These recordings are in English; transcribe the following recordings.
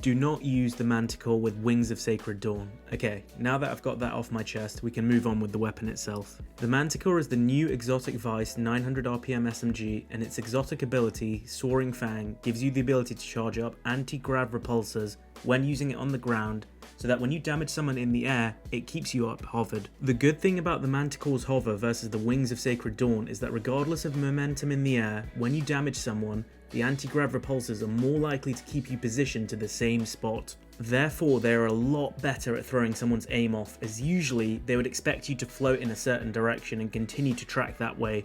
Do not use the Manticore with Wings of Sacred Dawn. Okay, now that I've got that off my chest, we can move on with the weapon itself. The Manticore is the new exotic Veist 900 RPM SMG, and its exotic ability, Soaring Fang, gives you the ability to charge up anti-grav repulsors when using it on the ground, so that when you damage someone in the air, it keeps you up hovered. The good thing about the Manticore's hover versus the Wings of Sacred Dawn is that regardless of momentum in the air, when you damage someone, the anti-grav repulsors are more likely to keep you positioned to the same spot. Therefore, they are a lot better at throwing someone's aim off, as usually they would expect you to float in a certain direction and continue to track that way.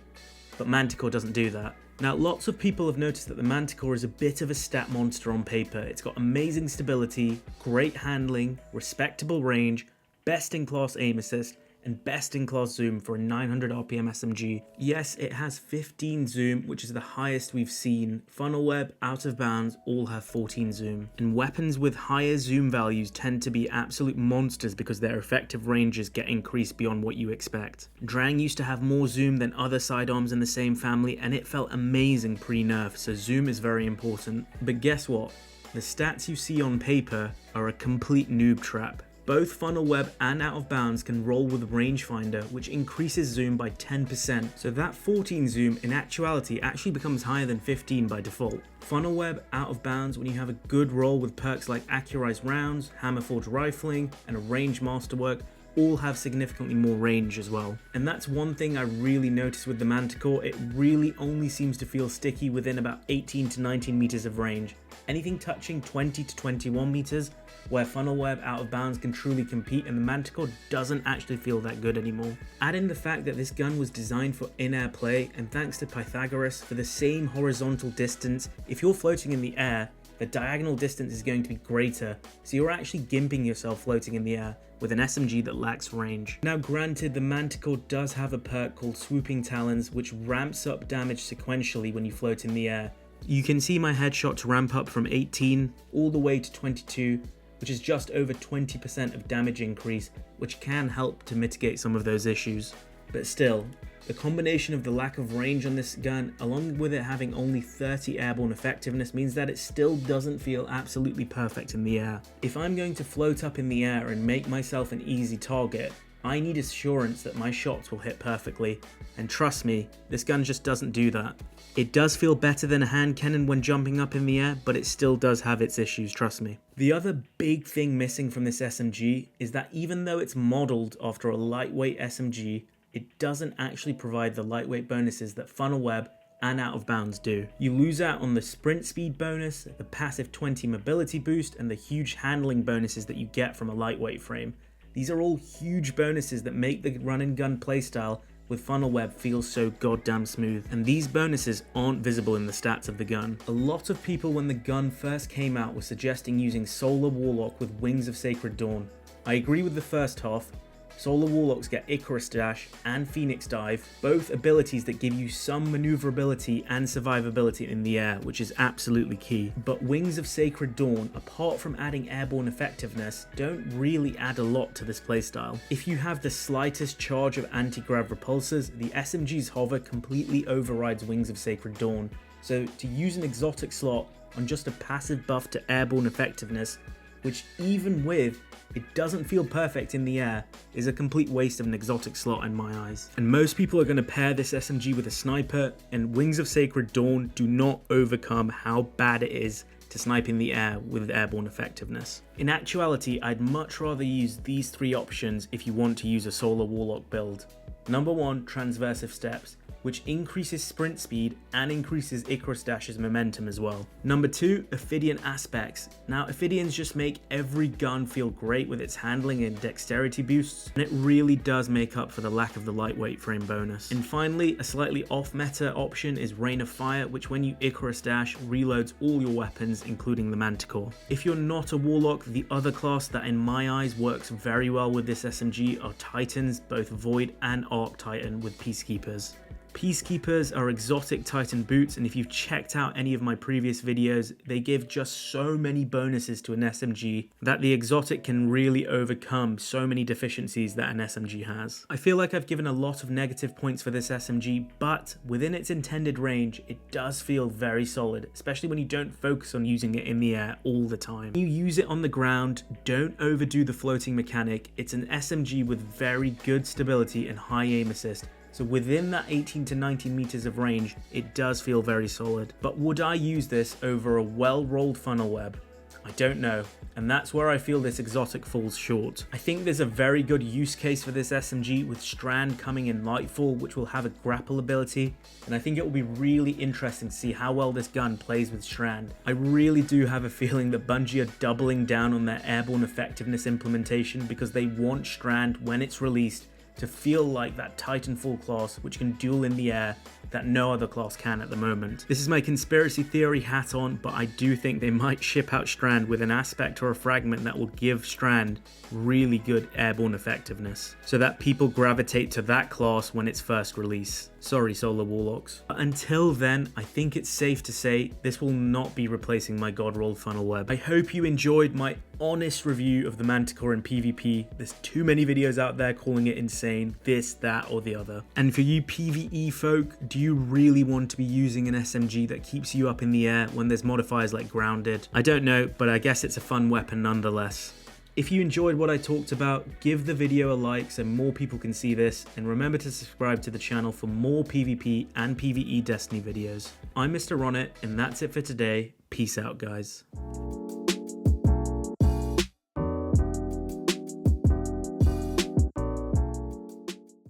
But Manticore doesn't do that. Now, lots of people have noticed that the Manticore is a bit of a stat monster on paper. It's got amazing stability, great handling, respectable range, best-in-class aim assist, and best-in-class zoom for a 900 RPM SMG. Yes, it has 15 zoom, which is the highest we've seen. Funnelweb, Out of Bounds, all have 14 zoom. And weapons with higher zoom values tend to be absolute monsters because their effective ranges get increased beyond what you expect. Drang used to have more zoom than other sidearms in the same family, and it felt amazing pre-nerf, so zoom is very important. But guess what? The stats you see on paper are a complete noob trap. Both Funnelweb and Out of Bounds can roll with Rangefinder, which increases zoom by 10%, so that 14 zoom in actuality actually becomes higher than 15 by default. Funnelweb, Out of Bounds, when you have a good roll with perks like Accurized Rounds, Hammerforged Rifling, and a Range Masterwork, all have significantly more range as well. And that's one thing I really noticed with the Manticore. It really only seems to feel sticky within about 18 to 19 meters of range. Anything touching 20 to 21 meters, where Funnelweb, Out of Bounds can truly compete, and the Manticore doesn't actually feel that good anymore. Add in the fact that this gun was designed for in-air play, and thanks to Pythagoras, for the same horizontal distance, if you're floating in the air, the diagonal distance is going to be greater, so you're actually gimping yourself floating in the air with an SMG that lacks range. Now granted, the Manticore does have a perk called Swooping Talons, which ramps up damage sequentially when you float in the air. You can see my headshots ramp up from 18 all the way to 22, which is just over 20% of damage increase, which can help to mitigate some of those issues. But still, the combination of the lack of range on this gun, along with it having only 30 airborne effectiveness, means that it still doesn't feel absolutely perfect in the air. If I'm going to float up in the air and make myself an easy target, I need assurance that my shots will hit perfectly, and trust me, this gun just doesn't do that. It does feel better than a hand cannon when jumping up in the air, but it still does have its issues, trust me. The other big thing missing from this SMG is that even though it's modeled after a lightweight SMG, it doesn't actually provide the lightweight bonuses that Funnelweb and Out of Bounds do. You lose out on the sprint speed bonus, the passive 20 mobility boost, and the huge handling bonuses that you get from a lightweight frame. These are all huge bonuses that make the run and gun playstyle with Funnelweb feel so goddamn smooth, and these bonuses aren't visible in the stats of the gun. A lot of people when the gun first came out were suggesting using Solar Warlock with Wings of Sacred Dawn. I agree with the first half. Solar Warlocks get Icarus Dash and Phoenix Dive, both abilities that give you some maneuverability and survivability in the air, which is absolutely key. But Wings of Sacred Dawn, apart from adding airborne effectiveness, don't really add a lot to this playstyle. If you have the slightest charge of anti-grav repulsors, the SMG's hover completely overrides Wings of Sacred Dawn. So to use an exotic slot on just a passive buff to airborne effectiveness, which even with it doesn't feel perfect in the air, is a complete waste of an exotic slot in my eyes. And most people are going to pair this SMG with a sniper, and Wings of Sacred Dawn do not overcome how bad it is to snipe in the air with airborne effectiveness. In actuality, I'd much rather use these three options if you want to use a Solar Warlock build. Number 1, Transversive Steps, which increases sprint speed and increases Icarus Dash's momentum as well. Number 2, Ophidian Aspects. Now, Ophidians just make every gun feel great with its handling and dexterity boosts, and it really does make up for the lack of the lightweight frame bonus. And finally, a slightly off-meta option is Rain of Fire, which when you Icarus Dash, reloads all your weapons, including the Manticore. If you're not a Warlock, the other class that in my eyes works very well with this SMG are Titans, both Void and Arc Titan with Peacekeepers. Peacekeepers are exotic Titan boots, and if you've checked out any of my previous videos, they give just so many bonuses to an SMG that the exotic can really overcome so many deficiencies that an SMG has. I feel like I've given a lot of negative points for this SMG, but within its intended range, it does feel very solid, especially when you don't focus on using it in the air all the time. When you use it on the ground, don't overdo the floating mechanic. It's an SMG with very good stability and high aim assist. So within that 18 to 19 meters of range, it does feel very solid. But would I use this over a well-rolled funnel web? I don't know, and that's where I feel this exotic falls short. I think there's a very good use case for this SMG with Strand coming in Lightfall, which will have a grapple ability, and I think it will be really interesting to see how well this gun plays with Strand. I really do have a feeling that Bungie are doubling down on their airborne effectiveness implementation because they want Strand, when it's released, to feel like that Titanfall class which can duel in the air that no other class can at the moment. This is my conspiracy theory hat on, but I do think they might ship out Strand with an aspect or a fragment that will give Strand really good airborne effectiveness, so that people gravitate to that class when it's first released. Sorry, Solar Warlocks. But until then, I think it's safe to say this will not be replacing my God Rolled Funnel Web. I hope you enjoyed my honest review of the Manticore in PvP. There's too many videos out there calling it insane, this, that, or the other. And for you PvE folk, do you really want to be using an SMG that keeps you up in the air when there's modifiers like grounded? I don't know, but I guess it's a fun weapon nonetheless. If you enjoyed what I talked about, give the video a like so more people can see this, and remember to subscribe to the channel for more PvP and PvE Destiny videos. I'm Mr. Ronnet, and that's it for today. Peace out, guys.